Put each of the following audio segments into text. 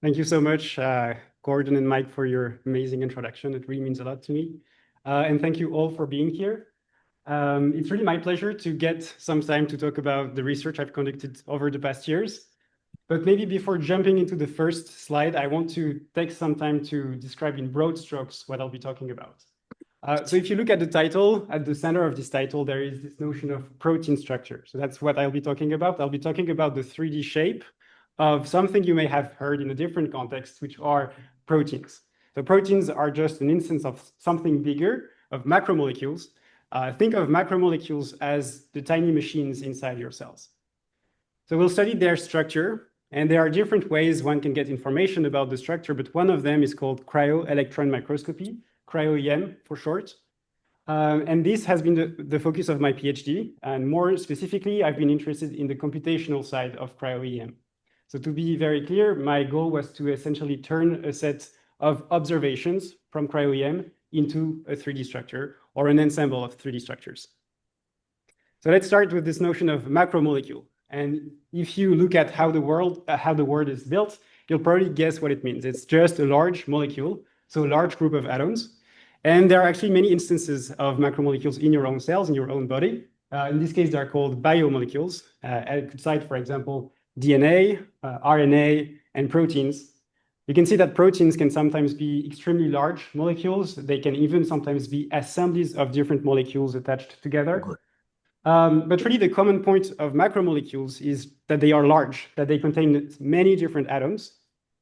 Thank you so much, Gordon and Mike, for your amazing introduction. It really means a lot to me. And thank you all for being here. It's really my pleasure to get some time to talk about the research I've conducted over the past years. But maybe before jumping into the first slide, I want to take some time to describe in broad strokes what I'll be talking about. So if you look at the title, at the center of this title, there is this notion of protein structure. So that's what I'll be talking about. I'll be talking about the 3D shape of something you may have heard in a different context, which are proteins. So proteins are just an instance of something bigger, of macromolecules. Think of macromolecules as the tiny machines inside your cells. So we'll study their structure, and there are different ways one can get information about the structure, but one of them is called cryo-electron microscopy, cryo-EM for short. And this has been the focus of my PhD, and more specifically, I've been interested in the computational side of cryo-EM. So to be very clear, my goal was to essentially turn a set of observations from cryo-EM into a 3D structure or an ensemble of 3D structures. So let's start with this notion of macromolecule. And if you look at how the word is built, you'll probably guess what it means. It's just a large molecule, so a large group of atoms. And there are actually many instances of macromolecules in your own cells, in your own body. In this case, they're called biomolecules. I could cite, for example, DNA, RNA, and proteins. You can see that proteins can sometimes be extremely large molecules. They can even sometimes be assemblies of different molecules attached together. But really, the common point of macromolecules is that they are large, that they contain many different atoms.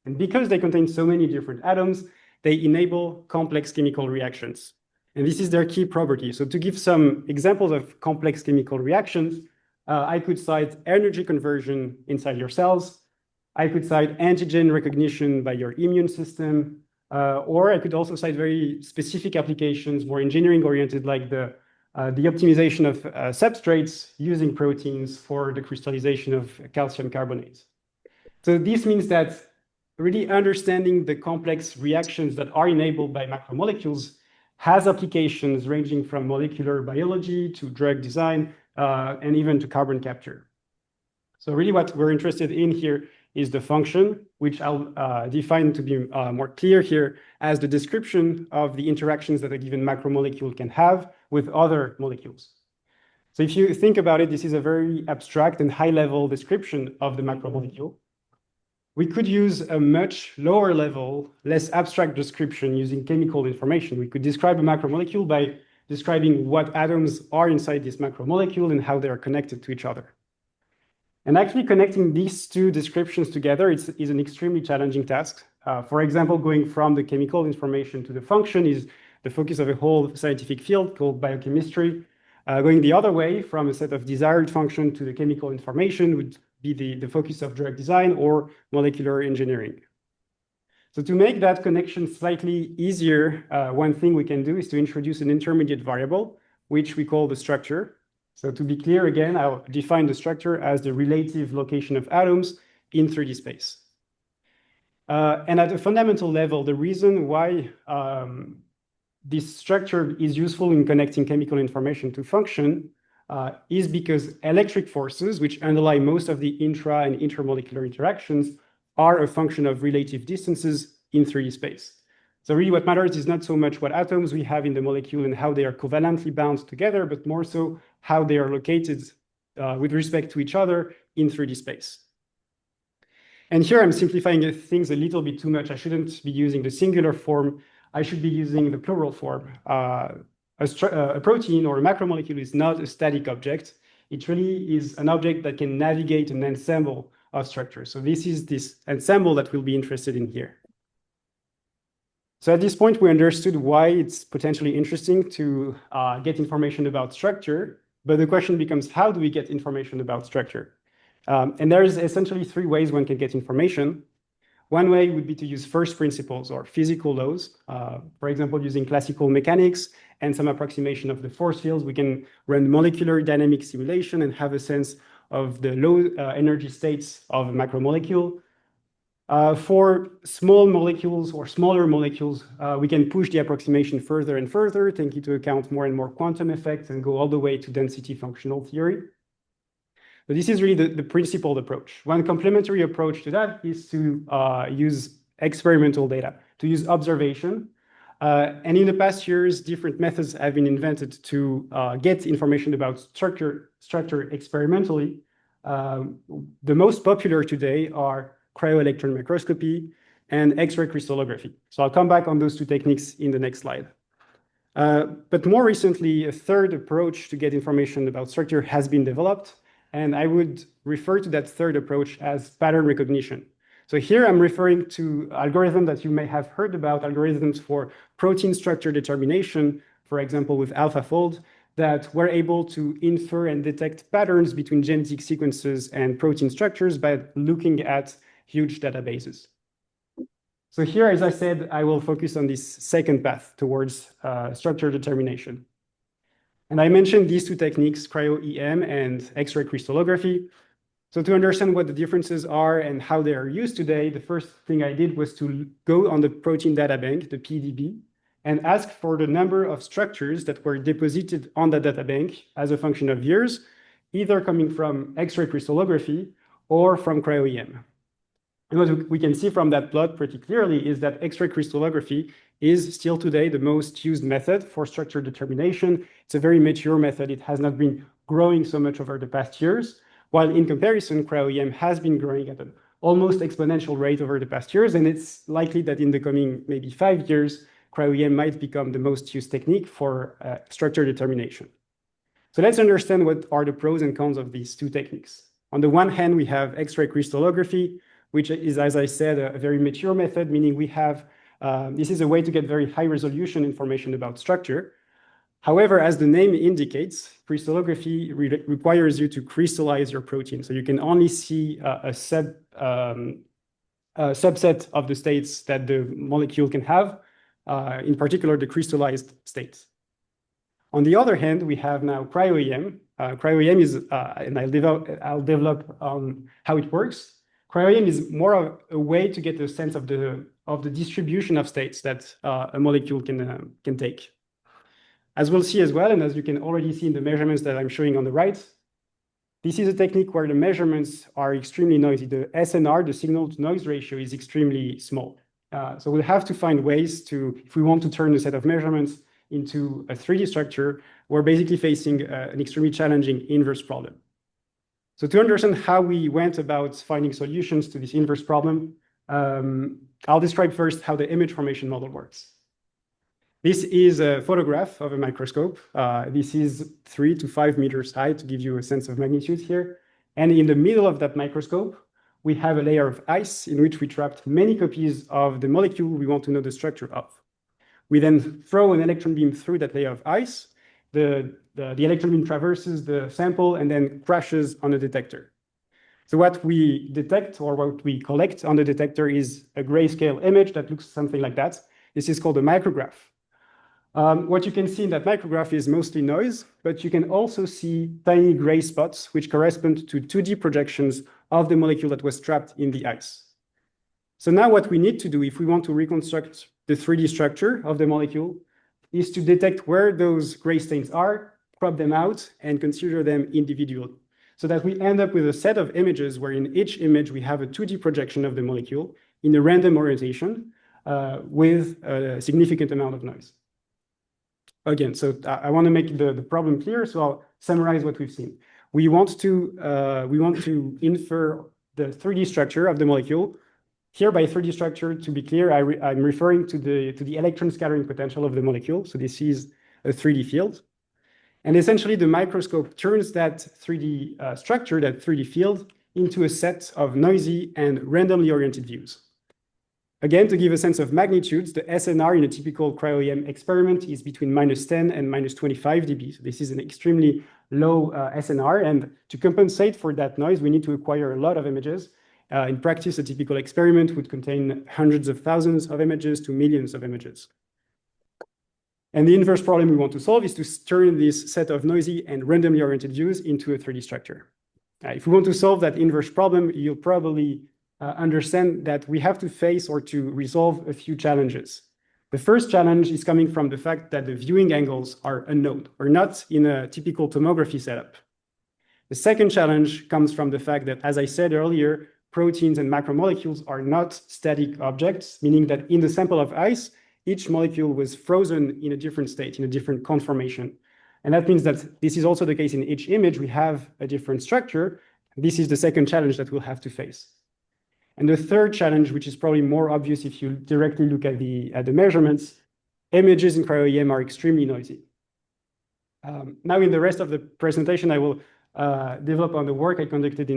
And because they contain so many different atoms, they enable complex chemical reactions. And this is their key property. So to give some examples of complex chemical reactions, I could cite energy conversion inside your cells. I could cite antigen recognition by your immune system. Or I could also cite very specific applications, more engineering-oriented, like the optimization of substrates using proteins for the crystallization of calcium carbonate. So this means that really understanding the complex reactions that are enabled by macromolecules has applications ranging from molecular biology to drug design and even to carbon capture. So really what we're interested in here is the function, which I'll define to be more clear here as the description of the interactions that a given macromolecule can have with other molecules. So if you think about it, this is a very abstract and high-level description of the macromolecule. We could use a much lower level, less abstract description using chemical information. We could describe a macromolecule by describing what atoms are inside this macromolecule and how they are connected to each other. And actually connecting these two descriptions together is an extremely challenging task. For example, going from the chemical information to the function is the focus of a whole scientific field called biochemistry. Going the other way from a set of desired function to the chemical information would be the focus of drug design or molecular engineering. So to make that connection slightly easier, one thing we can do is to introduce an intermediate variable, which we call the structure. So to be clear again, I'll define the structure as the relative location of atoms in 3D space. And at a fundamental level, the reason why this structure is useful in connecting chemical information to function is because electric forces, which underlie most of the intra and intermolecular interactions, are a function of relative distances in 3D space. So really what matters is not so much what atoms we have in the molecule and how they are covalently bound together, but more so how they are located with respect to each other in 3D space. And here I'm simplifying things a little bit too much. I shouldn't be using the singular form. I should be using the plural form. A protein or a macromolecule is not a static object. It really is an object that can navigate an ensemble of structures. So this is this ensemble that we'll be interested in here. So at this point, we understood why it's potentially interesting to get information about structure. But the question becomes, how do we get information about structure? And there's essentially three ways one can get information. One way would be to use first principles or physical laws. For example, using classical mechanics and some approximation of the force fields, we can run molecular dynamic simulation and have a sense of the low energy states of a macromolecule. For small molecules or smaller molecules, we can push the approximation further and further, take into account more and more quantum effects and go all the way to density functional theory. So this is really the principled approach. One complementary approach to that is to use experimental data, to use observation. And in the past years, different methods have been invented to get information about structure experimentally. The most popular today are cryo-electron microscopy and X-ray crystallography. So I'll come back on those two techniques in the next slide. But more recently, a third approach to get information about structure has been developed, and I would refer to that third approach as pattern recognition. So here I'm referring to algorithms that you may have heard about, algorithms for protein structure determination, for example, with AlphaFold, that were able to infer and detect patterns between genetic sequences and protein structures by looking at huge databases. So here, as I said, I will focus on this second path towards structure determination. And I mentioned these two techniques, cryo-EM and X-ray crystallography. So to understand what the differences are and how they are used today, the first thing I did was to go on the protein data bank, the PDB, and ask for the number of structures that were deposited on the data bank as a function of years, either coming from X-ray crystallography or from cryo-EM. And what we can see from that plot pretty clearly is that X-ray crystallography is still today the most used method for structure determination. It's a very mature method. It has not been growing so much over the past years, while in comparison, cryo-EM has been growing at an almost exponential rate over the past years, and it's likely that in the coming maybe 5 years, cryo-EM might become the most used technique for structure determination. So let's understand what are the pros and cons of these two techniques. On the one hand, we have X-ray crystallography, which is, as I said, a very mature method, meaning we have, this is a way to get very high resolution information about structure. However, as the name indicates, crystallography requires you to crystallize your protein. So you can only see a subset of the states that the molecule can have, in particular, the crystallized states. On the other hand, we have now cryo-EM. Cryo-EM is, and I'll develop on how it works. Cryo-EM is more of a way to get a sense of the distribution of states that a molecule can take. As we'll see as well, and as you can already see in the measurements that I'm showing on the right, this is a technique where the measurements are extremely noisy. The SNR, the signal-to-noise ratio, is extremely small. So we'll have to find ways to, if we want to turn a set of measurements into a 3D structure, we're basically facing an extremely challenging inverse problem. So to understand how we went about finding solutions to this inverse problem, I'll describe first how the image formation model works. This is a photograph of a microscope. This is 3 to 5 meters high to give you a sense of magnitude here. And in the middle of that microscope, we have a layer of ice in which we trapped many copies of the molecule we want to know the structure of. We then throw an electron beam through that layer of ice. The electron beam traverses the sample and then crashes on a detector. So what we detect or what we collect on the detector is a grayscale image that looks something like that. This is called a micrograph. What you can see in that micrograph is mostly noise, but you can also see tiny gray spots which correspond to 2D projections of the molecule that was trapped in the ice. So now what we need to do if we want to reconstruct the 3D structure of the molecule is to detect where those gray stains are, crop them out, and consider them individually, so that we end up with a set of images where in each image we have a 2D projection of the molecule in a random orientation with a significant amount of noise. Again, so I want to make the problem clear, so I'll summarize what we've seen. We want to infer the 3D structure of the molecule. Here, by 3D structure, to be clear, I'm referring to the electron scattering potential of the molecule. So this is a 3D field. And essentially, the microscope turns that 3D structure, that 3D field, into a set of noisy and randomly oriented views. Again, to give a sense of magnitudes, the SNR in a typical cryo-EM experiment is between -10 and -25 dB. So this is an extremely low SNR. And to compensate for that noise, we need to acquire a lot of images. In practice, a typical experiment would contain hundreds of thousands of images to millions of images. And the inverse problem we want to solve is to turn this set of noisy and randomly oriented views into a 3D structure. If we want to solve that inverse problem, you'll probably understand that we have to face or to resolve a few challenges. The first challenge is coming from the fact that the viewing angles are unknown or not in a typical tomography setup. The second challenge comes from the fact that, as I said earlier, proteins and macromolecules are not static objects, meaning that in the sample of ice, each molecule was frozen in a different state, in a different conformation. And that means that this is also the case in each image. We have a different structure. This is the second challenge that we'll have to face. And the third challenge, which is probably more obvious if you directly look at the measurements, images in cryo-EM are extremely noisy. Now, in the rest of the presentation, I will develop on the work I conducted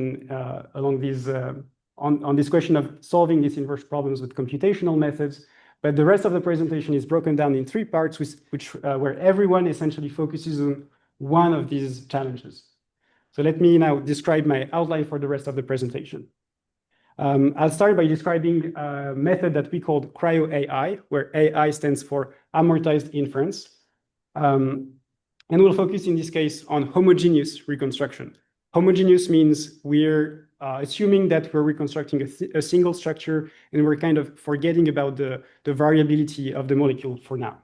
on this question of solving these inverse problems with computational methods. But the rest of the presentation is broken down in three parts, where everyone essentially focuses on one of these challenges. So let me now describe my outline for the rest of the presentation. I'll start by describing a method that we called cryo-AI, where AI stands for amortized inference. And we'll focus in this case on homogeneous reconstruction. Homogeneous means we're assuming that we're reconstructing a single structure, and we're kind of forgetting about the variability of the molecule for now.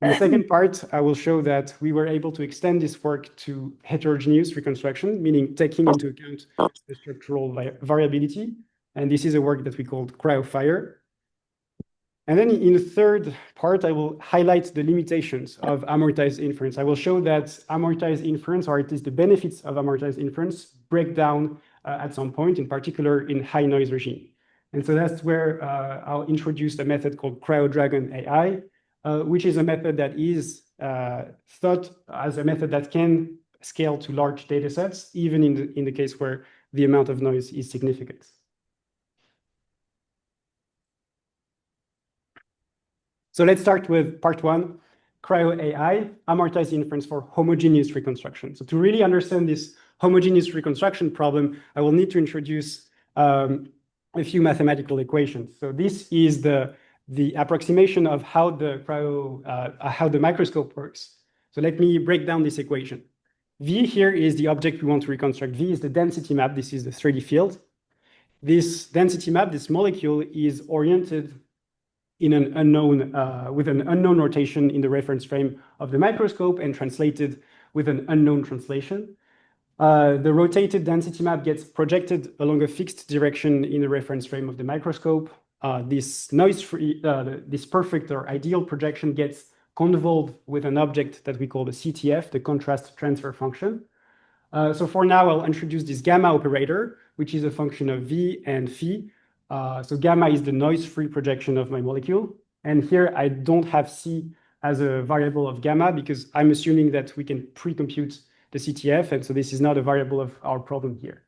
In the second part, I will show that we were able to extend this work to heterogeneous reconstruction, meaning taking into account the structural variability. And this is a work that we called cryo-fire. And then in the third part, I will highlight the limitations of amortized inference. I will show that amortized inference, or at least the benefits of amortized inference, break down at some point, in particular in high noise regime. And so that's where I'll introduce a method called cryo-dragon AI, which is a method that is thought as a method that can scale to large data sets, even in the case where the amount of noise is significant. So let's start with part one, cryo-AI, amortized inference for homogeneous reconstruction. So to really understand this homogeneous reconstruction problem, I will need to introduce a few mathematical equations. So this is the approximation of how the microscope works. So let me break down this equation. V here is the object we want to reconstruct. V is the density map. This is the 3D field. This density map, this molecule, is oriented in an unknown, with an unknown rotation in the reference frame of the microscope and translated with an unknown translation. The rotated density map gets projected along a fixed direction in the reference frame of the microscope. This noise-free, this perfect or ideal projection gets convolved with an object that we call the CTF, the contrast transfer function. So for now, I'll introduce this gamma operator, which is a function of V and phi. So gamma is the noise-free projection of my molecule. And here I don't have C as a variable of gamma because I'm assuming that we can pre-compute the CTF. And so this is not a variable of our problem here.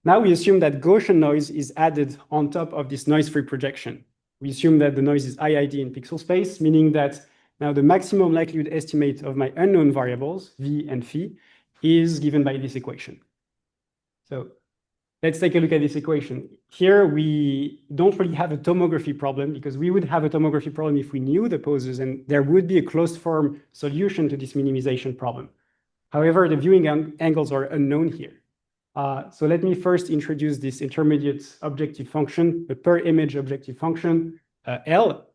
Now we assume that Gaussian noise is added on top of this noise-free projection. We assume that the noise is IID in pixel space, meaning that now the maximum likelihood estimate of my unknown variables, V and phi, is given by this equation. So let's take a look at this equation. Here, we don't really have a tomography problem because we would have a tomography problem if we knew the poses, and there would be a closed form solution to this minimization problem. However, the viewing angles are unknown here. So let me first introduce this intermediate objective function, the per image objective function, L.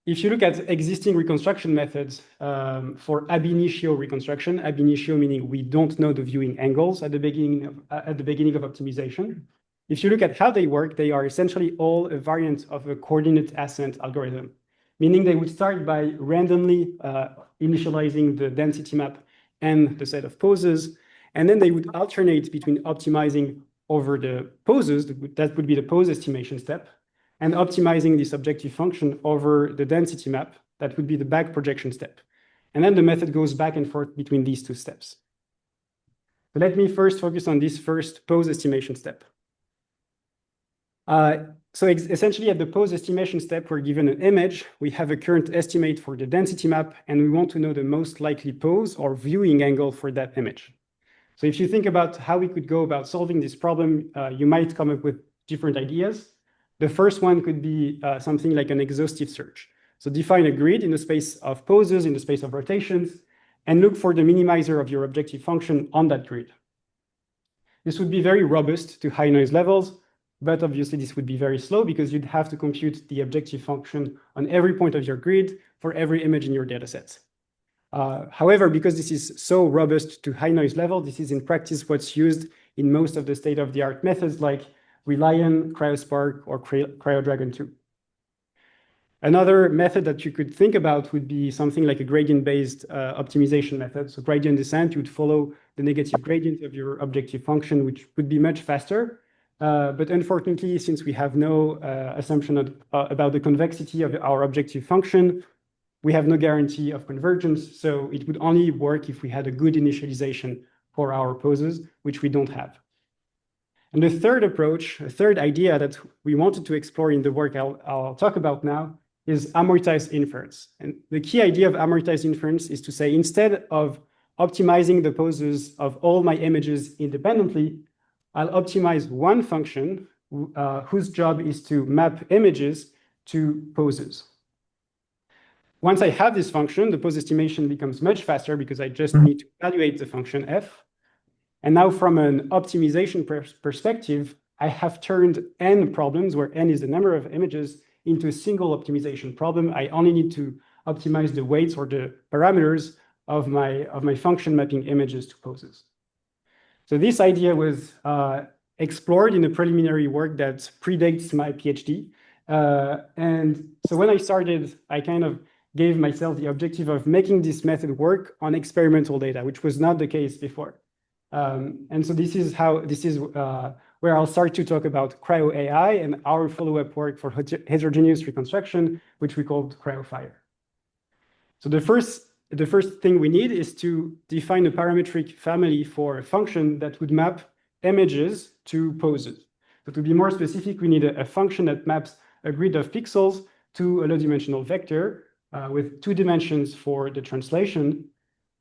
If you look at existing reconstruction methods for ab initio reconstruction, ab initio meaning we don't know the viewing angles at the beginning of optimization. If you look at how they work, they are essentially all a variant of a coordinate ascent algorithm, meaning they would start by randomly initializing the density map and the set of poses, and then they would alternate between optimizing over the poses, that would be the pose estimation step, and optimizing this objective function over the density map, that would be the back projection step. And then the method goes back and forth between these two steps. So let me first focus on this first pose estimation step. So essentially at the pose estimation step, we're given an image, we have a current estimate for the density map, and we want to know the most likely pose or viewing angle for that image. So if you think about how we could go about solving this problem, you might come up with different ideas. The first one could be something like an exhaustive search. So define a grid in the space of poses, in the space of rotations, and look for the minimizer of your objective function on that grid. This would be very robust to high noise levels, but obviously this would be very slow because you'd have to compute the objective function on every point of your grid for every image in your datasets. However, because this is so robust to high noise level, this is in practice what's used in most of the state-of-the-art methods like Reliant, CryoSpark, or CryoDragon 2. Another method that you could think about would be something like a gradient-based optimization method. So gradient descent, you would follow the negative gradient of your objective function, which would be much faster. But unfortunately, since we have no assumption about the convexity of our objective function, we have no guarantee of convergence. So it would only work if we had a good initialization for our poses, which we don't have. And the third approach, a third idea that we wanted to explore in the work I'll talk about now, is amortized inference. And the key idea of amortized inference is to say, instead of optimizing the poses of all my images independently, I'll optimize one function whose job is to map images to poses. Once I have this function, the pose estimation becomes much faster because I just need to evaluate the function f. And now from an optimization perspective, I have turned n problems, where n is the number of images, into a single optimization problem. I only need to optimize the weights or the parameters of my function mapping images to poses. So this idea was explored in a preliminary work that predates my PhD. And so when I started, I kind of gave myself the objective of making this method work on experimental data, which was not the case before. And so this is where I'll start to talk about cryo-AI and our follow-up work for heterogeneous reconstruction, which we called cryo-fire. So the first thing we need is to define a parametric family for a function that would map images to poses. So to be more specific, we need a function that maps a grid of pixels to a low-dimensional vector with 2 dimensions for the translation.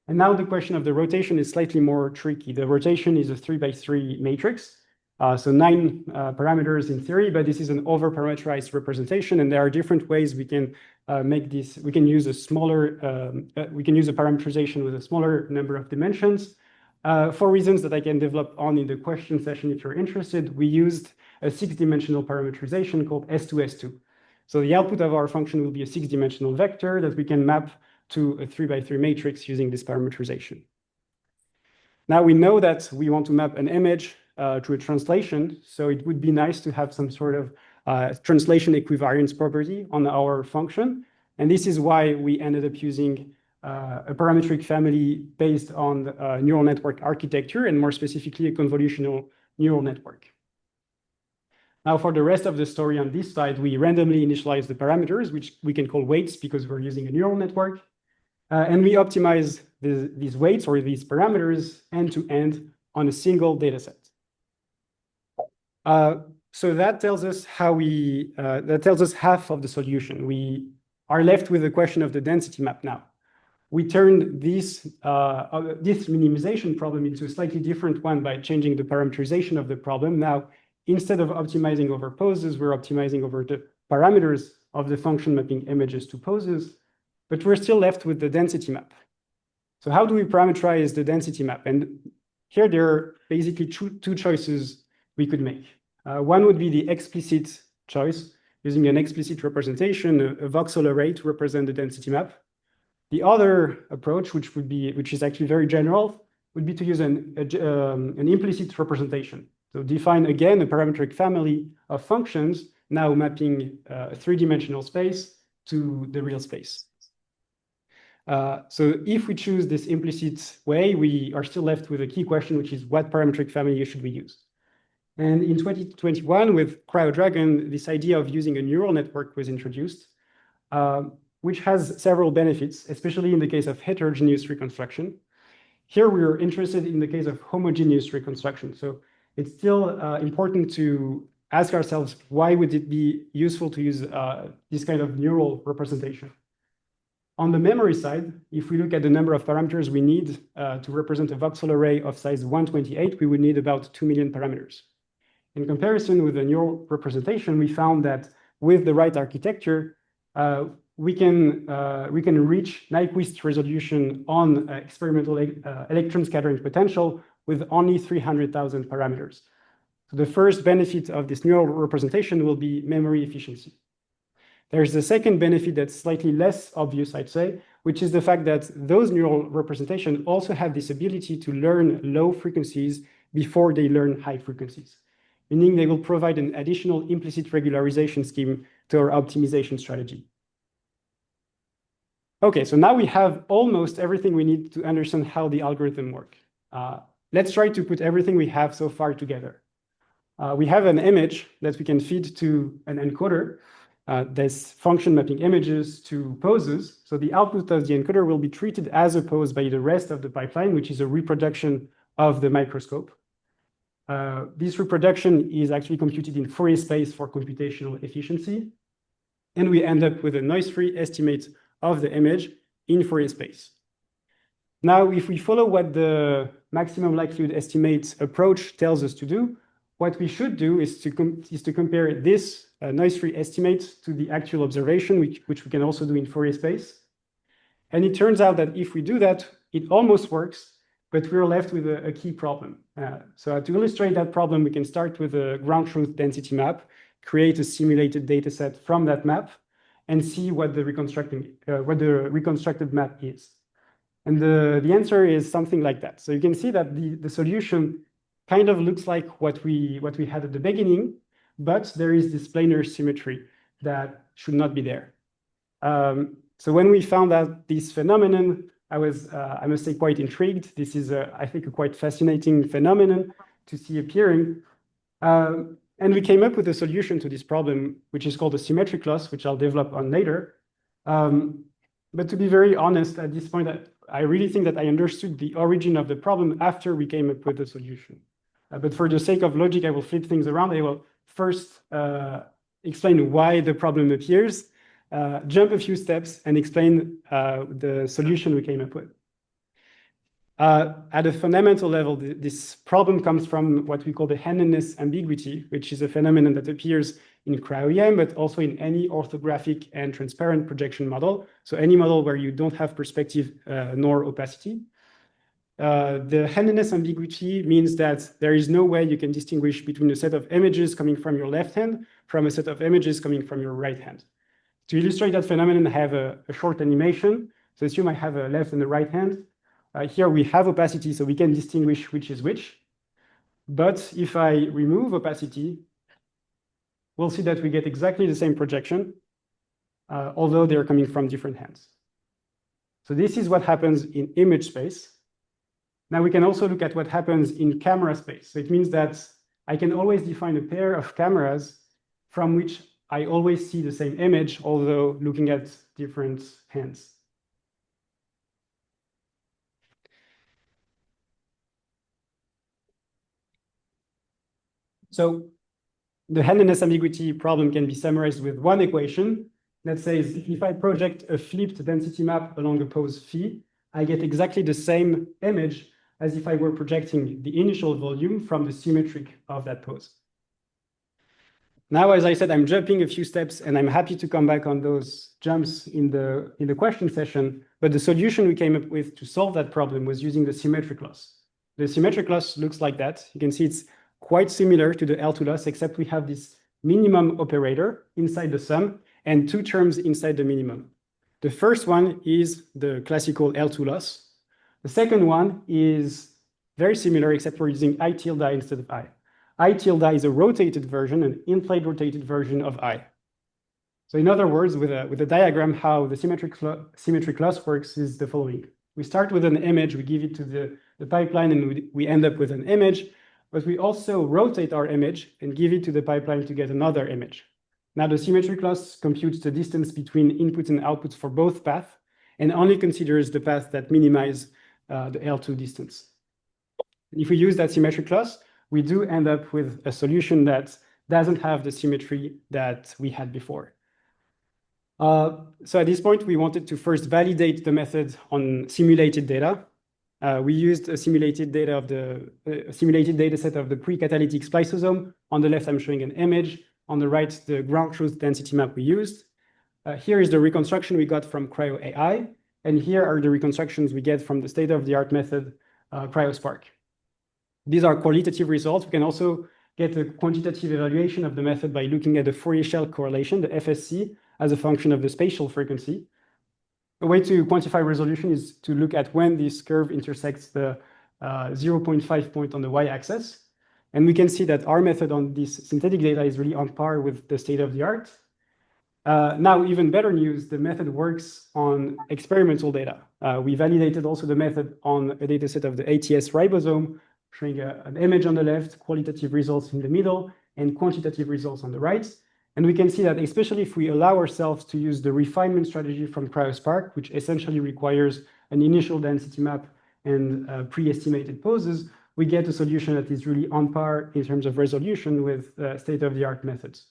And now the question of the rotation is slightly more tricky. The rotation is a 3x3 matrix. So 9 parameters in theory, but this is an over-parameterized representation, and there are different ways we can make this. We can use a parameterization with a smaller number of dimensions. For reasons that I can develop on in the question session if you're interested, we used a 6-dimensional parameterization called S2S2. So the output of our function will be a 6-dimensional vector that we can map to a 3x3 matrix using this parameterization. Now we know that we want to map an image to a translation, so it would be nice to have some sort of translation equivariance property on our function. And this is why we ended up using a parametric family based on neural network architecture, and more specifically, a convolutional neural network. Now, for the rest of the story on this side, we randomly initialize the parameters, which we can call weights because we're using a neural network. And we optimize these weights or these parameters end-to-end on a single data set. So that tells us half of the solution. We are left with the question of the density map now. We turned this minimization problem into a slightly different one by changing the parameterization of the problem. Now, instead of optimizing over poses, we're optimizing over the parameters of the function mapping images to poses, but we're still left with the density map. So how do we parameterize the density map? And here there are basically two choices we could make. One would be the explicit choice, using an explicit representation, a voxel array to represent the density map. The other approach, which is actually very general, would be to use an implicit representation. So define again a parametric family of functions, now mapping a 3-dimensional space to the real space. So if we choose this implicit way, we are still left with a key question, which is what parametric family should we use? And in 2021, with CryoDragon, this idea of using a neural network was introduced, which has several benefits, especially in the case of heterogeneous reconstruction. Here, we are interested in the case of homogeneous reconstruction. So it's still important to ask ourselves, why would it be useful to use this kind of neural representation? On the memory side, if we look at the number of parameters we need to represent a voxel array of size 128, we would need about 2 million parameters. In comparison with the neural representation, we found that with the right architecture, we can reach Nyquist resolution on experimental electron scattering potential with only 300,000 parameters. So the first benefit of this neural representation will be memory efficiency. There's a second benefit that's slightly less obvious, I'd say, which is the fact that those neural representations also have this ability to learn low frequencies before they learn high frequencies, meaning they will provide an additional implicit regularization scheme to our optimization strategy. Okay, so now we have almost everything we need to understand how the algorithm works. Let's try to put everything we have so far together. We have an image that we can feed to an encoder. This function mapping images to poses. So the output of the encoder will be treated as a pose by the rest of the pipeline, which is a reproduction of the microscope. This reproduction is actually computed in Fourier space for computational efficiency. And we end up with a noise-free estimate of the image in Fourier space. Now, if we follow what the maximum likelihood estimate approach tells us to do, what we should do is to compare this noise-free estimate to the actual observation, which we can also do in Fourier space. And it turns out that if we do that, it almost works, but we're left with a key problem. So to illustrate that problem, we can start with a ground truth density map, create a simulated data set from that map, and see what the reconstructed map is. And the answer is something like that. So you can see that the solution kind of looks like what we had at the beginning, but there is this planar symmetry that should not be there. So when we found out this phenomenon, I was, I must say, quite intrigued. This is, I think, a quite fascinating phenomenon to see appearing. And we came up with a solution to this problem, which is called a symmetric loss, which I'll develop on later. But to be very honest, at this point, I really think that I understood the origin of the problem after we came up with the solution. But for the sake of logic, I will flip things around. I will first explain why the problem appears, jump a few steps, and explain the solution we came up with. At a fundamental level, this problem comes from what we call the handedness ambiguity, which is a phenomenon that appears in cryo-EM, but also in any orthographic and transparent projection model. So any model where you don't have perspective nor opacity. The handedness ambiguity means that there is no way you can distinguish between a set of images coming from your left hand from a set of images coming from your right hand. To illustrate that phenomenon, I have a short animation. So assume I have a left and a right hand. Here we have opacity, so we can distinguish which is which. But if I remove opacity, we'll see that we get exactly the same projection, although they're coming from different hands. So this is what happens in image space. Now we can also look at what happens in camera space. So it means that I can always define a pair of cameras from which I always see the same image, although looking at different hands. So the handedness ambiguity problem can be summarized with one equation that says if I project a flipped density map along a pose phi, I get exactly the same image as if I were projecting the initial volume from the symmetric of that pose. Now, as I said, I'm jumping a few steps, and I'm happy to come back on those jumps in the question session. But the solution we came up with to solve that problem was using the symmetric loss. The symmetric loss looks like that. You can see it's quite similar to the L2 loss, except we have this minimum operator inside the sum and two terms inside the minimum. The first one is the classical L2 loss. The second one is very similar, except we're using I tilde instead of I. I tilde is a rotated version, an in-plane rotated version of I. So in other words, with a diagram, how the symmetric loss works is the following. We start with an image, we give it to the pipeline, and we end up with an image. But we also rotate our image and give it to the pipeline to get another image. Now the symmetric loss computes the distance between inputs and outputs for both paths and only considers the paths that minimize the L2 distance. If we use that symmetric loss, we do end up with a solution that doesn't have the symmetry that we had before. So at this point, we wanted to first validate the method on simulated data. We used a simulated data set of the pre-catalytic spliceosome. On the left, I'm showing an image. On the right, the ground truth density map we used. Here is the reconstruction we got from cryo-AI. And here are the reconstructions we get from the state-of-the-art method, CryoSpark. These are qualitative results. We can also get a quantitative evaluation of the method by looking at the Fourier shell correlation, the FSC, as a function of the spatial frequency. a way to quantify resolution is to look at when this curve intersects the 0.5 point on the y-axis. And we can see that our method on this synthetic data is really on par with the state of the art. Now, even better news, the method works on experimental data. We validated also the method on a dataset of the ATS ribosome, showing an image on the left, qualitative results in the middle, and quantitative results on the right. And we can see that especially if we allow ourselves to use the refinement strategy from CryoSpark, which essentially requires an initial density map and pre-estimated poses, we get a solution that is really on par in terms of resolution with state-of-the-art methods.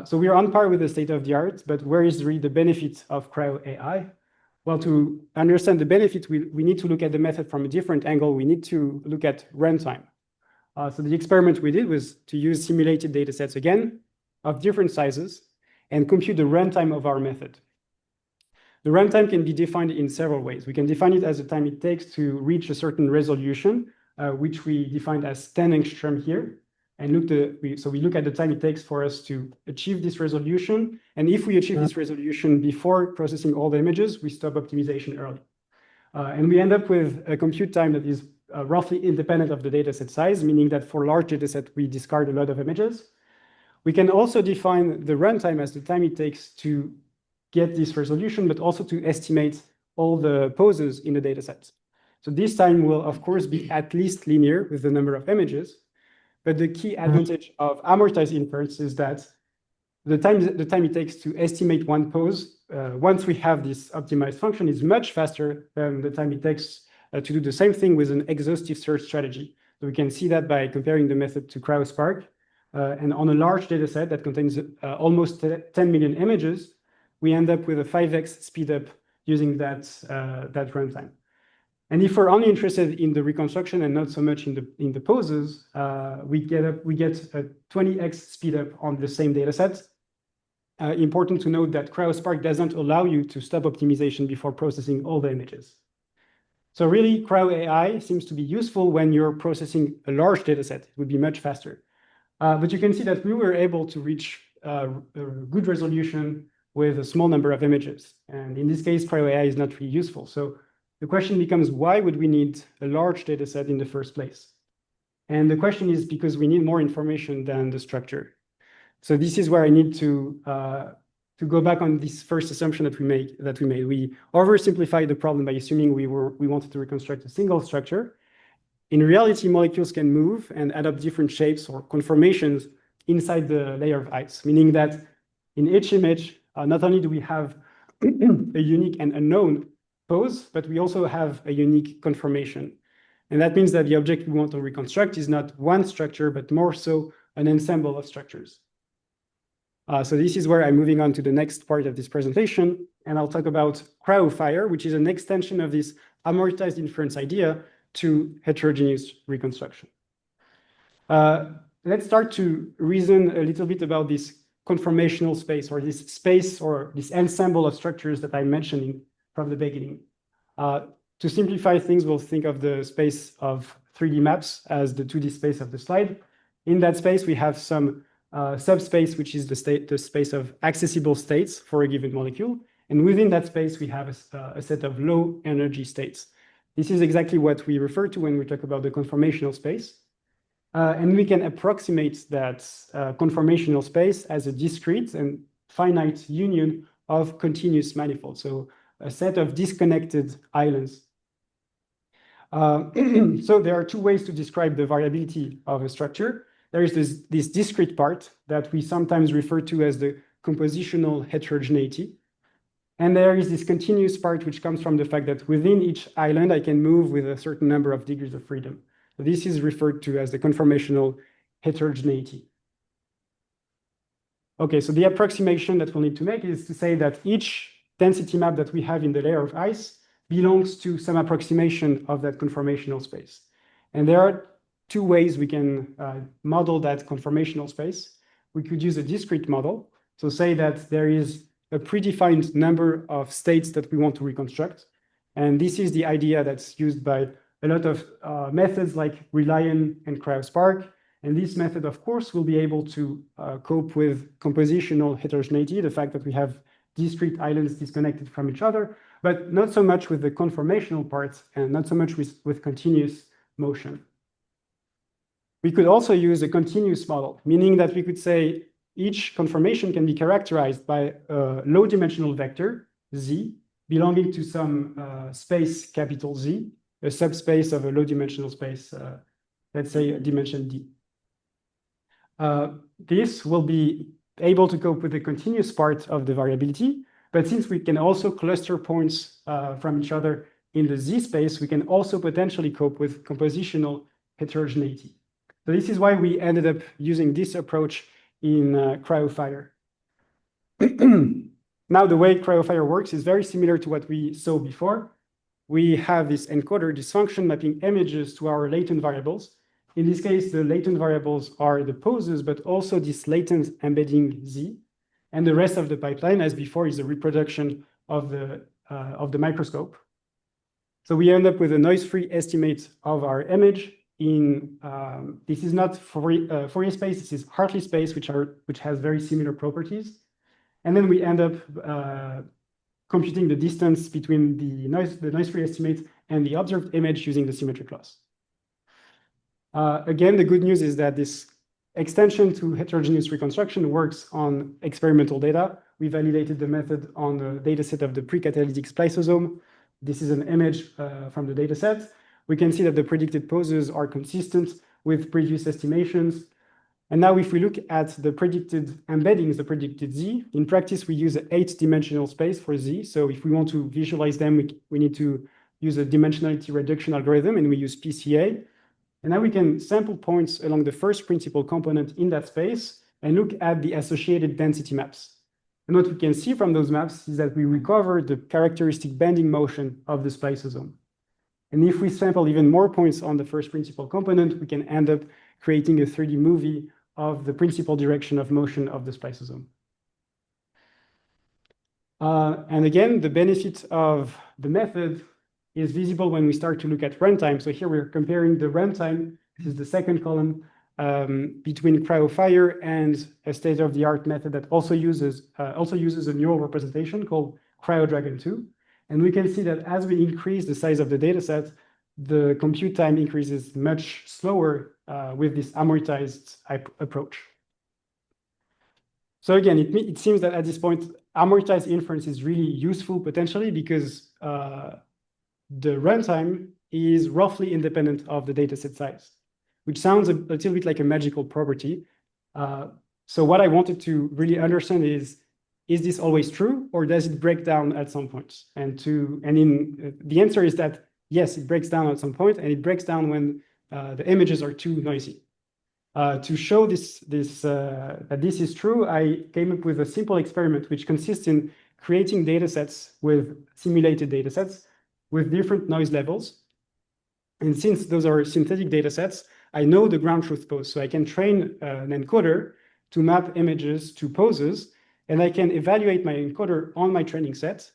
So we are on par with the state-of-the-art, but where is really the benefit of cryo-AI? Well, to understand the benefit, we need to look at the method from a different angle. We need to look at runtime. So the experiment we did was to use simulated datasets again of different sizes and compute the runtime of our method. The runtime can be defined in several ways. We can define it as the time it takes to reach a certain resolution, which we defined as 10 angstrom here. And so we look at the time it takes for us to achieve this resolution. And if we achieve this resolution before processing all the images, we stop optimization early. And we end up with a compute time that is roughly independent of the dataset size, meaning that for large dataset, we discard a lot of images. We can also define the runtime as the time it takes to get this resolution, but also to estimate all the poses in the dataset. So this time will, of course, be at least linear with the number of images. But the key advantage of amortized inference is that the time it takes to estimate one pose, once we have this optimized function, is much faster than the time it takes to do the same thing with an exhaustive search strategy. So we can see that by comparing the method to CryoSpark. And on a large data set that contains almost 10 million images, we end up with a 5x speedup using that runtime. And if we're only interested in the reconstruction and not so much in the poses, we get a 20x speedup on the same data set. Important to note that CryoSpark doesn't allow you to stop optimization before processing all the images. So really, cryo-AI seems to be useful when you're processing a large data set. It would be much faster. But you can see that we were able to reach a good resolution with a small number of images. And in this case, cryo-AI is not really useful. So the question becomes, why would we need a large data set in the first place? And the question is because we need more information than the structure. So this is where I need to go back on this first assumption that we made. We oversimplified the problem by assuming we wanted to reconstruct a single structure. In reality, molecules can move and add up different shapes or conformations inside the layer of ice, meaning that in each image, not only do we have a unique and unknown pose, but we also have a unique conformation. And that means that the object we want to reconstruct is not one structure, but more so an ensemble of structures. So this is where I'm moving on to the next part of this presentation, and I'll talk about cryofire, which is an extension of this amortized inference idea to heterogeneous reconstruction. Let's start to reason a little bit about this conformational space, or this ensemble of structures that I'm mentioning from the beginning. To simplify things, we'll think of the space of 3D maps as the 2D space of the slide. In that space, we have some subspace, which is the space of accessible states for a given molecule. And within that space, we have a set of low energy states. This is exactly what we refer to when we talk about the conformational space. And we can approximate that conformational space as a discrete and finite union of continuous manifolds. So a set of disconnected islands. So there are two ways to describe the variability of a structure. There is this discrete part that we sometimes refer to as the compositional heterogeneity. And there is this continuous part which comes from the fact that within each island, I can move with a certain number of degrees of freedom. So this is referred to as the conformational heterogeneity. Okay, so the approximation that we'll need to make is to say that each density map that we have in the layer of ice belongs to some approximation of that conformational space. And there are two ways we can model that conformational space. We could use a discrete model. So say that there is a predefined number of states that we want to reconstruct. And this is the idea that's used by a lot of methods like Reliant and CryoSpark. And this method, of course, will be able to cope with compositional heterogeneity, the fact that we have discrete islands disconnected from each other, but not so much with the conformational parts and not so much with continuous motion. We could also use a continuous model, meaning that we could say each conformation can be characterized by a low-dimensional vector, Z, belonging to some space capital Z, a subspace of a low-dimensional space, let's say dimension D. This will be able to cope with the continuous part of the variability, but since we can also cluster points from each other in the Z space, we can also potentially cope with compositional heterogeneity. So this is why we ended up using this approach in CryoFire. Now, the way CryoFire works is very similar to what we saw before. We have this encoder, this function mapping images to our latent variables. In this case, the latent variables are the poses, but also this latent embedding Z. And the rest of the pipeline, as before, is a reproduction of the microscope. So we end up with a noise-free estimate of our image in, this is not Fourier space, this is Hartley space, which has very similar properties. And then we end up computing the distance between the noise-free estimate and the observed image using the symmetric loss. Again, the good news is that this extension to heterogeneous reconstruction works on experimental data. We validated the method on the dataset of the precatalytic spliceosome. This is an image from the dataset. We can see that the predicted poses are consistent with previous estimations. And now if we look at the predicted embeddings, the predicted Z, in practice, we use an 8-dimensional space for Z. So if we want to visualize them, we need to use a dimensionality reduction algorithm, and we use PCA. And now we can sample points along the first principal component in that space and look at the associated density maps. And what we can see from those maps is that we recover the characteristic bending motion of the spliceosome. And if we sample even more points on the first principal component, we can end up creating a 3D movie of the principal direction of motion of the spliceosome. And again, the benefit of the method is visible when we start to look at runtime. So here we're comparing the runtime, this is the second column, between CryoFire and a state-of-the-art method that also uses a neural representation called CryoDragon 2. And we can see that as we increase the size of the dataset, the compute time increases much slower with this amortized approach. So again, it seems that at this point, amortized inference is really useful potentially because the runtime is roughly independent of the dataset size, which sounds a little bit like a magical property. So what I wanted to really understand is this always true, or does it break down at some point? The answer is that yes, it breaks down at some point, and it breaks down when the images are too noisy. To show that this is true, I came up with a simple experiment which consists in creating datasets with simulated datasets with different noise levels. And since those are synthetic datasets, I know the ground truth pose. So I can train an encoder to map images to poses, and I can evaluate my encoder on my training set,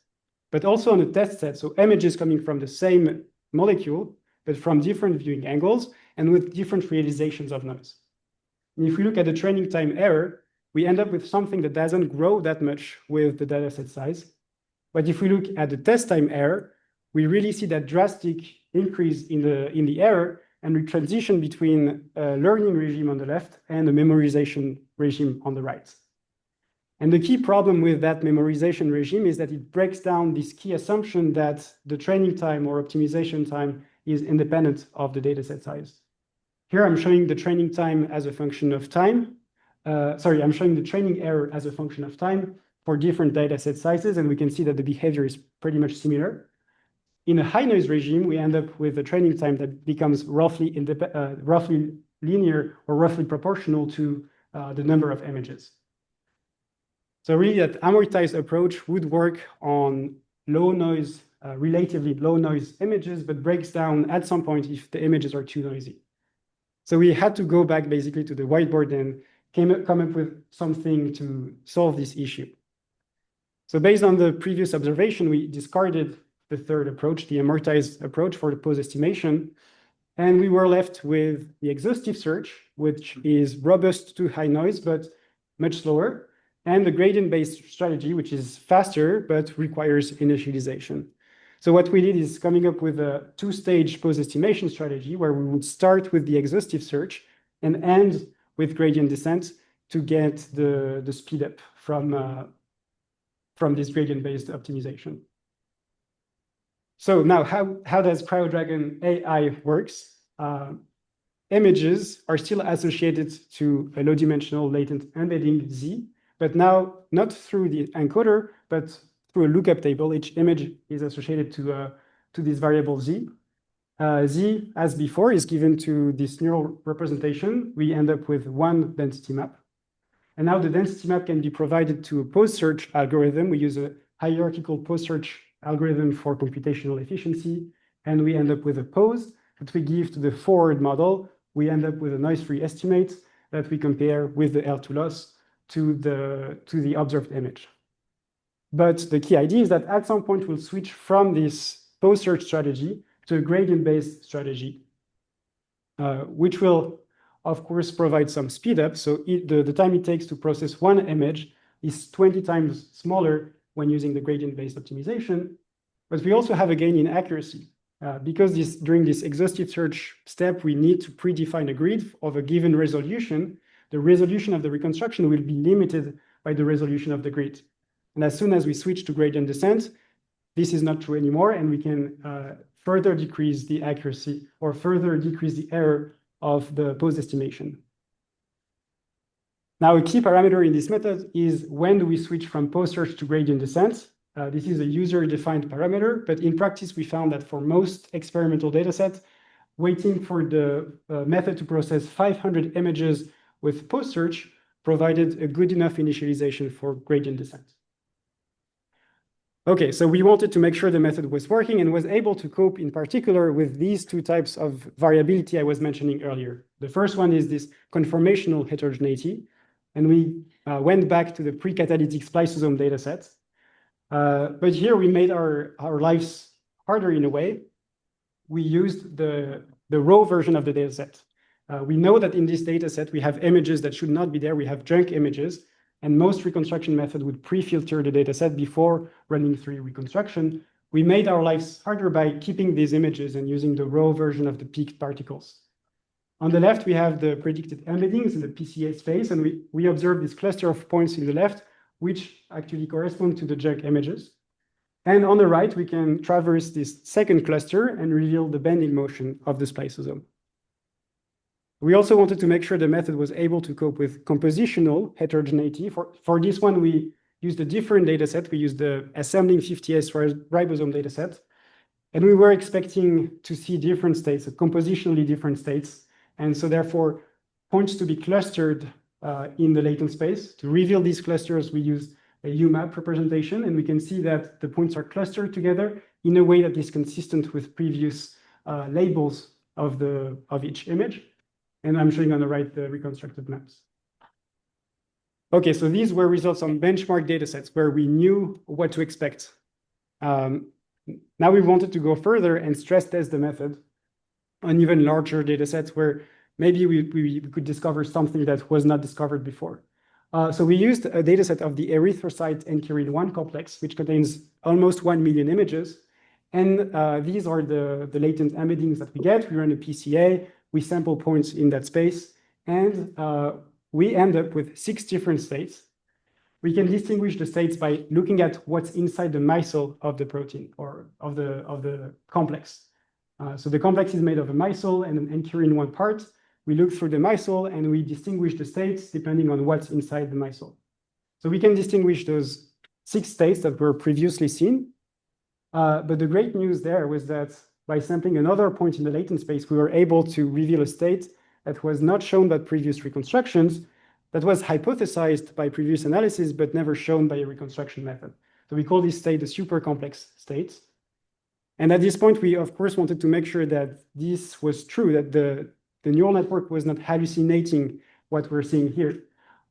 but also on a test set. So images coming from the same molecule, but from different viewing angles and with different realizations of noise. And if we look at the training time error, we end up with something that doesn't grow that much with the dataset size. But if we look at the test time error, we really see that drastic increase in the error, and we transition between a learning regime on the left and a memorization regime on the right. And the key problem with that memorization regime is that it breaks down this key assumption that the training time or optimization time is independent of the dataset size. Here I'm showing the training time as a function of time. I'm showing the training error as a function of time for different dataset sizes, and we can see that the behavior is pretty much similar. In a high noise regime, we end up with a training time that becomes roughly linear or roughly proportional to the number of images. So really that amortized approach would work on low noise, relatively low noise images, but breaks down at some point if the images are too noisy. So we had to go back basically to the whiteboard and come up with something to solve this issue. So based on the previous observation, we discarded the third approach, the amortized approach for the pose estimation. And we were left with the exhaustive search, which is robust to high noise, but much slower. and the gradient-based strategy, which is faster but requires initialization. So what we did is coming up with a two-stage post-estimation strategy where we would start with the exhaustive search and end with gradient descent to get the speed up from this gradient-based optimization. So now how does CryoDragon AI works? Images are still associated to a low-dimensional latent embedding Z, but now not through the encoder, but through a lookup table. Each image is associated to this variable Z. Z, as before, is given to this neural representation. We end up with one density map. And now the density map can be provided to a post-search algorithm. We use a hierarchical post-search algorithm for computational efficiency, and we end up with a pose that we give to the forward model. We end up with a noise-free estimate that we compare with the L2 loss to the observed image. But the key idea is that at some point we'll switch from this post-search strategy to a gradient-based strategy, which will, of course, provide some speed up. So the time it takes to process one image is 20 times smaller when using the gradient-based optimization. But we also have a gain in accuracy. Because during this exhaustive search step, we need to predefine a grid of a given resolution. The resolution of the reconstruction will be limited by the resolution of the grid. And as soon as we switch to gradient descent, this is not true anymore, and we can further decrease the accuracy or further decrease the error of the post-estimation. Now, a key parameter in this method is when do we switch from post-search to gradient descent. This is a user-defined parameter, but in practice, we found that for most experimental datasets, waiting for the method to process 500 images with post-search provided a good enough initialization for gradient descent. Okay, so we wanted to make sure the method was working and was able to cope in particular with these two types of variability I was mentioning earlier. The first one is this conformational heterogeneity, and we went back to the pre-catalytic spliceosome datasets. But here we made our lives harder in a way. We used the raw version of the dataset. We know that in this dataset, we have images that should not be there. We have junk images, and most reconstruction method would pre-filter the dataset before running through reconstruction. We made our lives harder by keeping these images and using the raw version of the peaked particles. On the left, we have the predicted embeddings in the PCA space, and we observe this cluster of points in the left, which actually correspond to the junk images. And on the right, we can traverse this second cluster and reveal the bending motion of the spliceosome. We also wanted to make sure the method was able to cope with compositional heterogeneity. For this one, we used a different dataset. We used the assembling 50S ribosome dataset. And we were expecting to see different states, compositionally different states. And so therefore, points to be clustered in the latent space. To reveal these clusters, we use a UMAP representation, and we can see that the points are clustered together in a way that is consistent with previous labels of each image. And I'm showing on the right the reconstructed maps. Okay, so these were results on benchmark datasets where we knew what to expect. Now we wanted to go further and stress test the method on even larger datasets where maybe we could discover something that was not discovered before. So we used a dataset of the erythrocyte enchirine 1 complex, which contains almost 1 million images. And these are the latent embeddings that we get. We run a PCA, we sample points in that space, and we end up with 6 different states. We can distinguish the states by looking at what's inside the micelle of the protein or of the complex. So the complex is made of a micelle and an enchirine 1 part. We look through the micelle and we distinguish the states depending on what's inside the micelle. So we can distinguish those 6 states that were previously seen. But the great news there was that by sampling another point in the latent space, we were able to reveal a state that was not shown by previous reconstructions, that was hypothesized by previous analysis, but never shown by a reconstruction method. So we call this state the super complex state. And at this point, we, of course, wanted to make sure that this was true, that the neural network was not hallucinating what we're seeing here.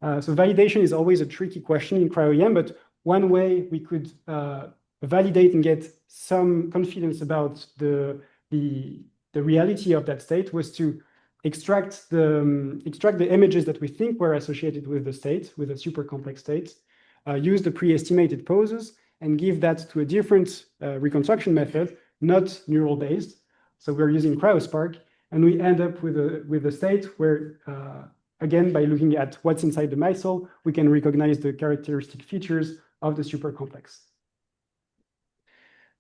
So validation is always a tricky question in cryo-EM, but one way we could validate and get some confidence about the reality of that state was to extract the images that we think were associated with the state, with a super complex state, use the pre-estimated poses, and give that to a different reconstruction method, not neural based. So we're using CryoSpark, and we end up with a state where, again, by looking at what's inside the micelle, we can recognize the characteristic features of the super complex.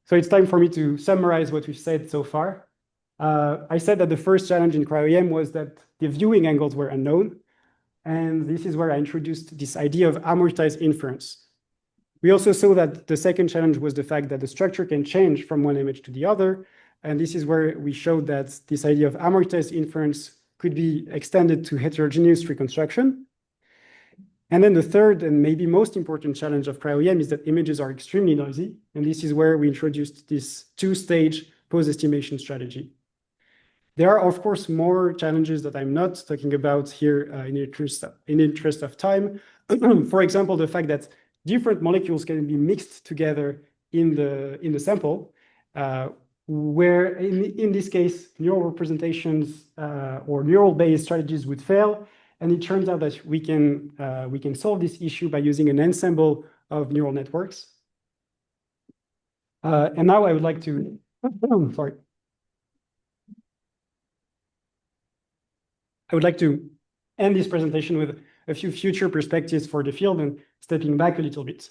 So it's time for me to summarize what we've said so far. I said that the first challenge in cryo-EM was that the viewing angles were unknown. And this is where I introduced this idea of amortized inference. We also saw that the second challenge was the fact that the structure can change from one image to the other. And this is where we showed that this idea of amortized inference could be extended to heterogeneous reconstruction. And then the third and maybe most important challenge of cryo-EM is that images are extremely noisy. And this is where we introduced this two-stage pose estimation strategy. There are, of course, more challenges that I'm not talking about here in interest of time. For example, the fact that different molecules can be mixed together in the sample, where in this case, neural representations or neural-based strategies would fail. And it turns out that we can solve this issue by using an ensemble of neural networks. And now I would like to, sorry. I would like to end this presentation with a few future perspectives for the field and stepping back a little bit.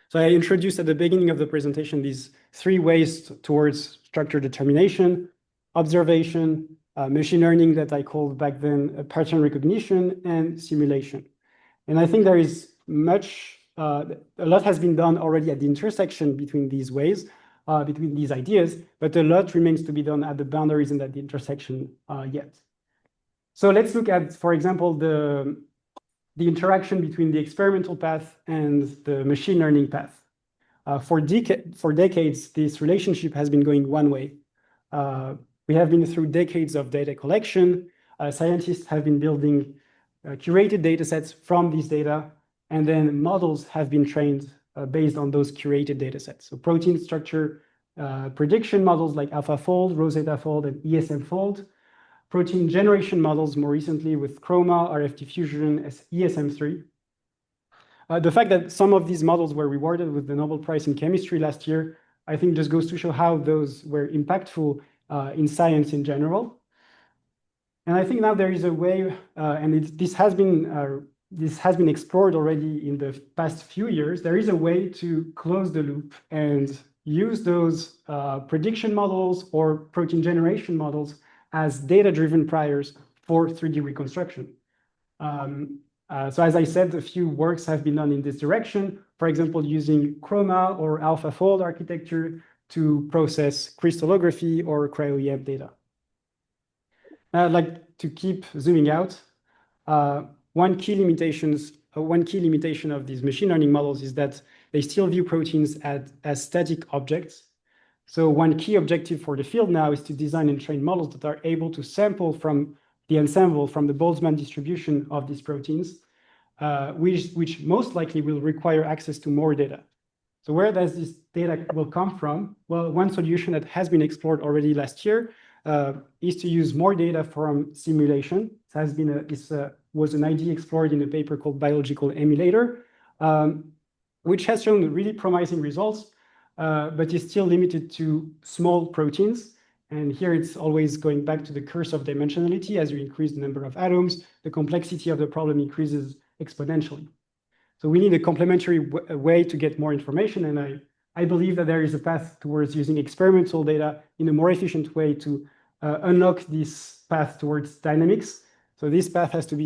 So I introduced at the beginning of the presentation these three ways towards structure determination, observation, machine learning that I called back then pattern recognition, and simulation. And I think there is a lot has been done already at the intersection between these ways, between these ideas, but a lot remains to be done at the boundaries and at the intersection yet. So let's look at, for example, the interaction between the experimental path and the machine learning path. For decades, this relationship has been going one way. We have been through decades of data collection. Scientists have been building curated data sets from these data, and then models have been trained based on those curated data sets. So protein structure prediction models like AlphaFold, Rosetta Fold, and ESM-Fold. Protein generation models more recently with Chroma, RF diffusion, ESM3. The fact that some of these models were rewarded with the Nobel Prize in Chemistry last year, I think just goes to show how those were impactful in science in general. And I think now there is a way, and this has been explored already in the past few years, there is a way to close the loop and use those prediction models or protein generation models as data-driven priors for 3D reconstruction. So as I said, a few works have been done in this direction, for example, using Chroma or AlphaFold architecture to process crystallography or cryo-EM data. I'd like to keep zooming out. One key limitation of these machine learning models is that they still view proteins as static objects. So one key objective for the field now is to design and train models that are able to sample from the ensemble, from the Boltzmann distribution of these proteins, which most likely will require access to more data. So where does this data will come from? Well, one solution that has been explored already last year is to use more data from simulation. This was an idea explored in a paper called Biological Emulator, which has shown really promising results, but is still limited to small proteins. And here it's always going back to the curse of dimensionality. As you increase the number of atoms, the complexity of the problem increases exponentially. So we need a complementary way to get more information. And I believe that there is a path towards using experimental data in a more efficient way to unlock this path towards dynamics. So this path has to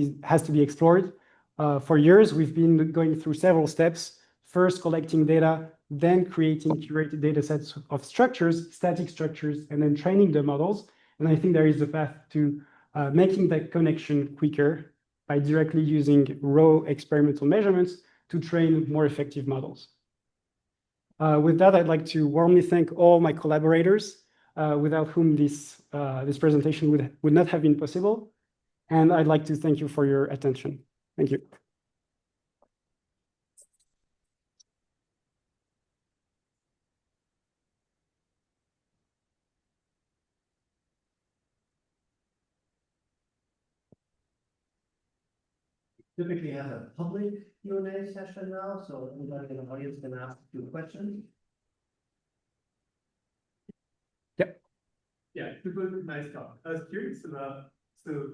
be explored. For years, we've been going through several steps. First, collecting data, then creating curated data sets of structures, static structures, and then training the models. And I think there is a path to making that connection quicker by directly using raw experimental measurements to train more effective models. With that, I'd like to warmly thank all my collaborators, without whom this presentation would not have been possible. And I'd like to thank you for your attention. Thank you. typically have a public Q&A session now, so anybody in the audience can ask a few questions. Yeah, super nice talk. I was curious about, so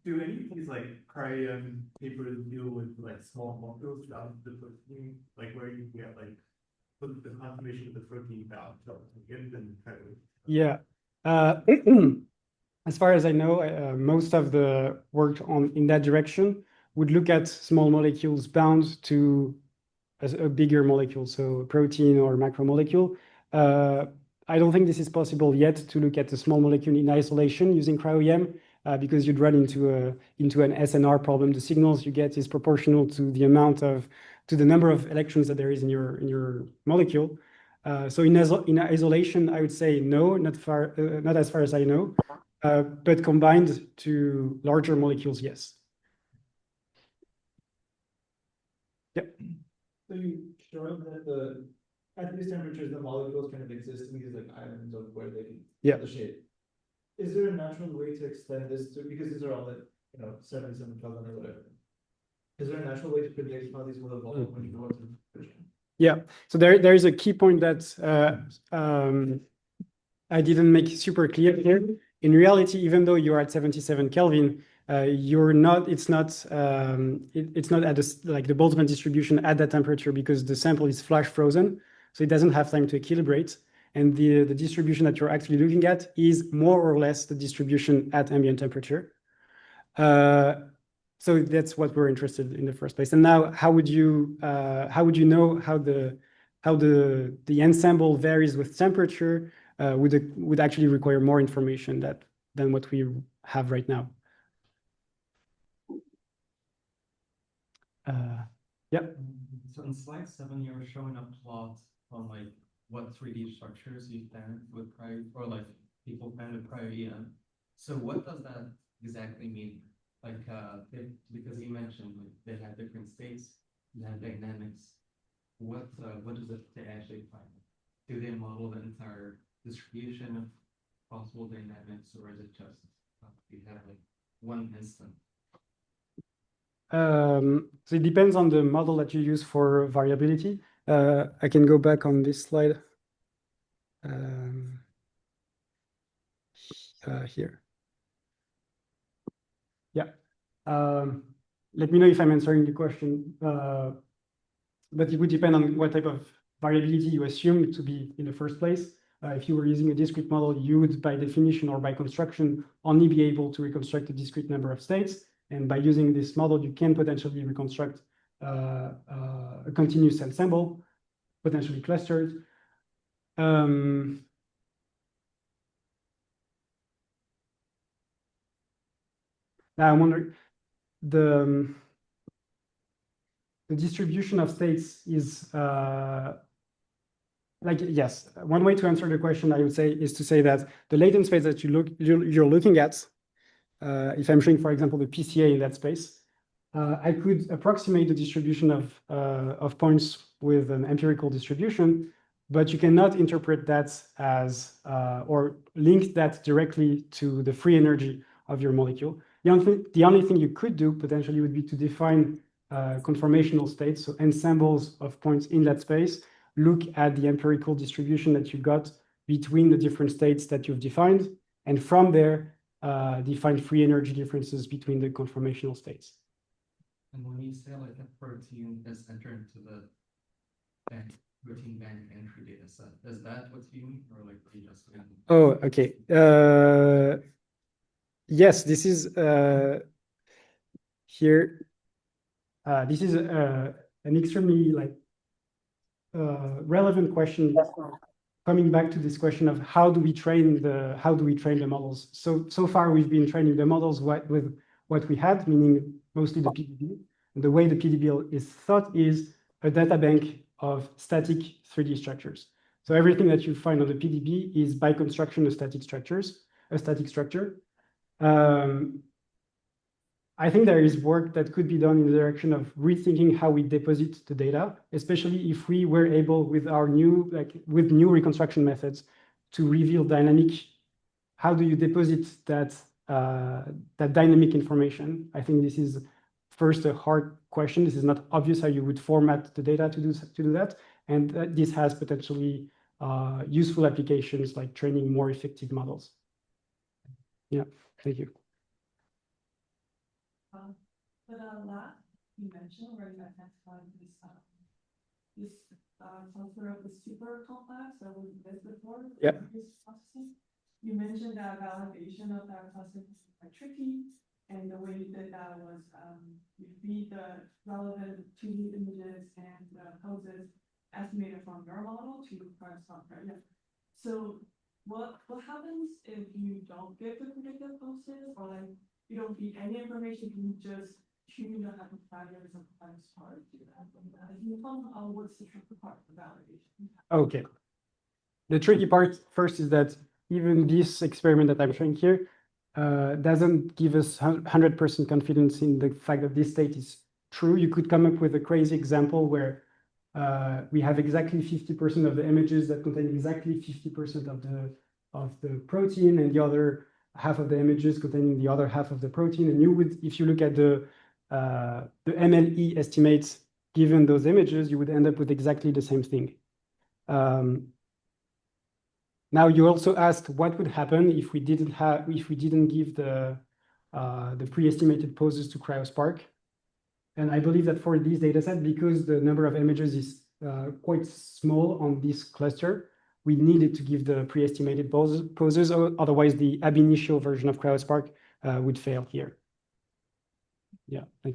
do any of these like cryo-EM papers deal with like small molecules down to the protein, like where you get like the confirmation of the protein bound to and kind of. Yeah. As far as I know, most of the work in that direction would look at small molecules bound to a bigger molecule, so a protein or macromolecule. I don't think this is possible yet to look at a small molecule in isolation using cryo-EM because you'd run into an SNR problem. The signals you get is proportional to the number of electrons that there is in your molecule. So in isolation, I would say no, not as far as I know, but combined to larger molecules, yes. Yep. So you showed that at these temperatures, the molecules kind of exist in these like islands of where they the shape. Is there a natural way to extend this to, because these are all at 77 Kelvin or whatever? Is there a natural way to predict how these will evolve when you go into fission? Yeah. So there is a key point that I didn't make super clear here. In reality, even though you're at 77 Kelvin, it's not at the Boltzmann distribution at that temperature because the sample is flash frozen, so it doesn't have time to equilibrate. And the distribution that you're actually looking at is more or less the distribution at ambient temperature. So that's what we're interested in the first place. And now, how would you know how the ensemble varies with temperature? Would actually require more information than what we have right now. Yeah. So in slide 7, you were showing a plot on like what 3D structures you found with cryo, or like people found with cryo-EM. So what does that exactly mean? Like, because you mentioned like they have different states, they have dynamics. What is it they actually find? Do they model the entire distribution of possible dynamics, or is it just you have like one instant? So it depends on the model that you use for variability. I can go back on this slide. Here. Yeah. Let me know if I'm answering the question. But it would depend on what type of variability you assume to be in the first place. If you were using a discrete model, you would, by definition or by construction, only be able to reconstruct a discrete number of states. And by using this model, you can potentially reconstruct a continuous ensemble, potentially clustered. Now I'm wondering, the distribution of states is yes. One way to answer the question, I would say, is to say that the latent space that you're looking at, if I'm showing, for example, the PCA in that space, I could approximate the distribution of points with an empirical distribution, but you cannot interpret that as or link that directly to the free energy of your molecule. The only thing you could do potentially would be to define conformational states, so ensembles of points in that space. Look at the empirical distribution that you got between the different states that you've defined, and from there, define free energy differences between the conformational states. And when you say like a protein is entered into the protein bank entry data set, is that what you mean, or like you just? Oh, okay. Yes, this is here. This is an extremely relevant question, coming back to this question of how do we train the models. So far we've been training the models with what we had, meaning mostly the PDB. And the way the PDB is thought is a data bank of static 3D structures. So everything that you find on the PDB is by construction a static structure. I think there is work that could be done in the direction of rethinking how we deposit the data, especially if we were able, with our new reconstruction methods, to reveal dynamic. How do you deposit that dynamic information? I think this is first a hard question. This is not obvious how you would format the data to do that. And this has potentially useful applications like training more effective models. Yeah, thank you. For the lab you mentioned where you identified this transfer of the super complex that was missed before. Yeah. You mentioned that validation of that process is quite tricky, and the way you did that was you feed the relevant 2D images and poses estimated from your model to correspond, right? Yeah. So what happens if you don't get the predicted poses, or like you don't feed any information, you just tune the hypothetical sometimes hard to do that? Can you tell me what's the tricky part of validation? Okay. The tricky part first is that even this experiment that I'm showing here doesn't give us 100% confidence in the fact that this state is true. You could come up with a crazy example where we have exactly 50% of the images that contain exactly 50% of the protein, and the other half of the images containing the other half of the protein. And you would, if you look at the MLE estimates given those images, you would end up with exactly the same thing. Now you also asked what would happen if we didn't give the pre-estimated poses to CryoSpark. And I believe that for this dataset, because the number of images is quite small on this cluster, we needed to give the pre-estimated poses, otherwise the ab initio version of CryoSpark would fail here. Yeah, thanks.